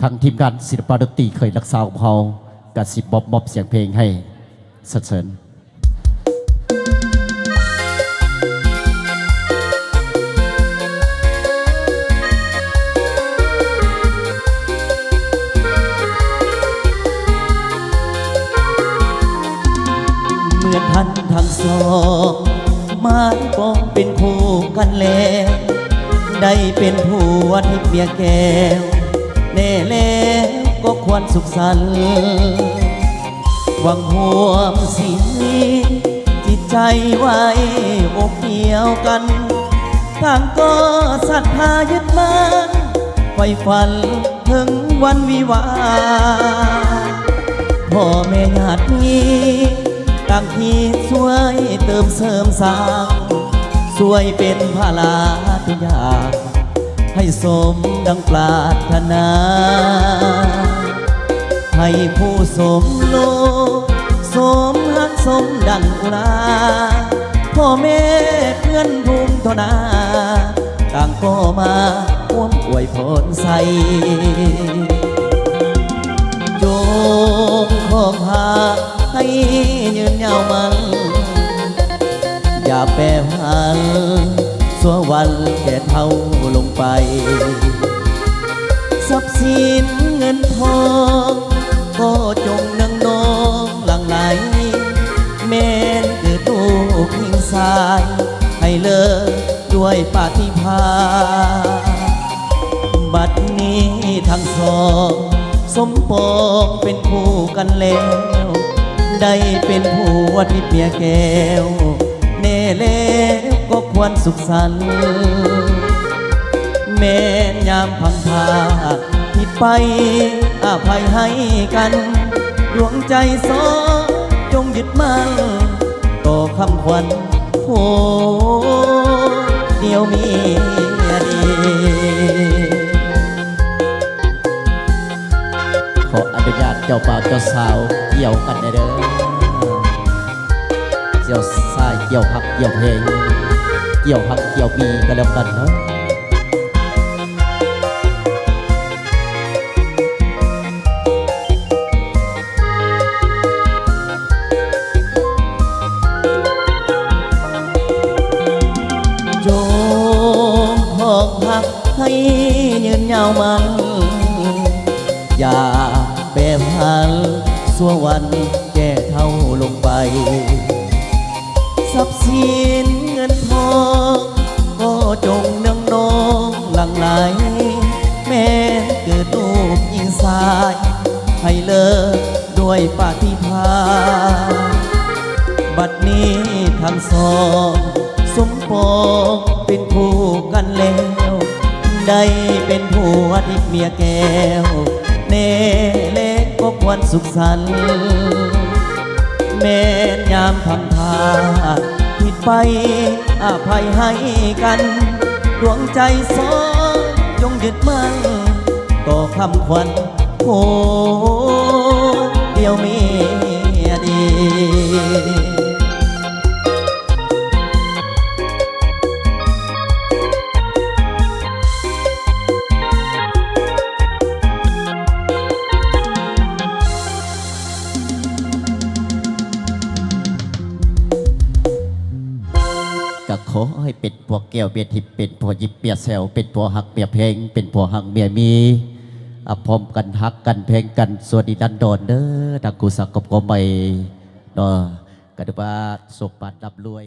ทางทีมงานศิลปะดนตรีเคยรักษาของเขากระสิบมอบเสียงเพลงให้สรรเสริญเหมือนท่านทั้งสองไม้ปองเป็นคู่กันแล้วได้เป็นผัวที่เมียแก้วแน่แล้วก็ควรสุขสันต์หวังห่วงสีจิตใจไว้อกเดียวกันต่างก็ศรัทธายึดมั่นไฟฝันถึงวันวิวาห์พ่อแม่ญาติพี่ต่างที่ช่วยเติมเสริมสร้างช่วยเป็นพาลาทุกอย่างให้สมดังปรารถนาให้ผู้สมโลสมหักสมดังอุราพ่อแม่เพื่อนภูมิทนาต่างก็มาร่วมอวยพรใส่จงขอพาให้ยืนยาวมันอย่าแปรผันสัววันแก่เท่าลงไปทรัพย์สินเงินทองก็จงนังนองหลั่งไหลแม่นเกิดลูกหิงสายให้เลิกด้วยปาฏิภาบัดนี้ทั้งสองสมปองเป็นคู่กันแล้วได้เป็นผัวที่เมียแก้วแน่แล้วก็ควรสุขสันต์แม่ยามพังพาผิดไปอภัยให้กันดวงใจสองจงยึดมั่นต่อคำขวัญโหเดียวมีดีขออนุญาตเจ้าบ่าวเจ้าสาวเกี่ยวกันเด้อเกี่ยวสายเกี่ยวพักเกี่ยวเพลงเกี่ยวพักเกี่ยวมีกันแล้วกันเนาะจงของหักให้ยืนยาวมันอย่าแปรผันสัววันแก่เท่าลงไปทรัพย์สินเงินทองก็จงเนืองนองหลั่งไหลแม้เกิดลูกยิงสายให้เลิกด้วยปาฏิภาบัดนี้ทั้งสองสมปองเป็นคู่กันแล้วได้เป็นผัวที่เมียแก้วเน่เล็กก็ควรสุขสันต์แม่ยามทำพาผิดไปอภัยให้กันดวงใจสองจงยึดมั่นต่อคำขวัญโหเดียวมีดีก็ขอให้เป็นพวกแก้วเบียร์ทิพย์เป็นพวกยิบเบียร์แซวเป็นพวกหักเบียร์เพลงเป็นพวกหักเบียร์มีพร้อมกันหักกันเพลงกันสวัสดีดันโดนเด้อดังกูสักกบก็ไม่เนาะก็ถือว่าสมบัติรับรวย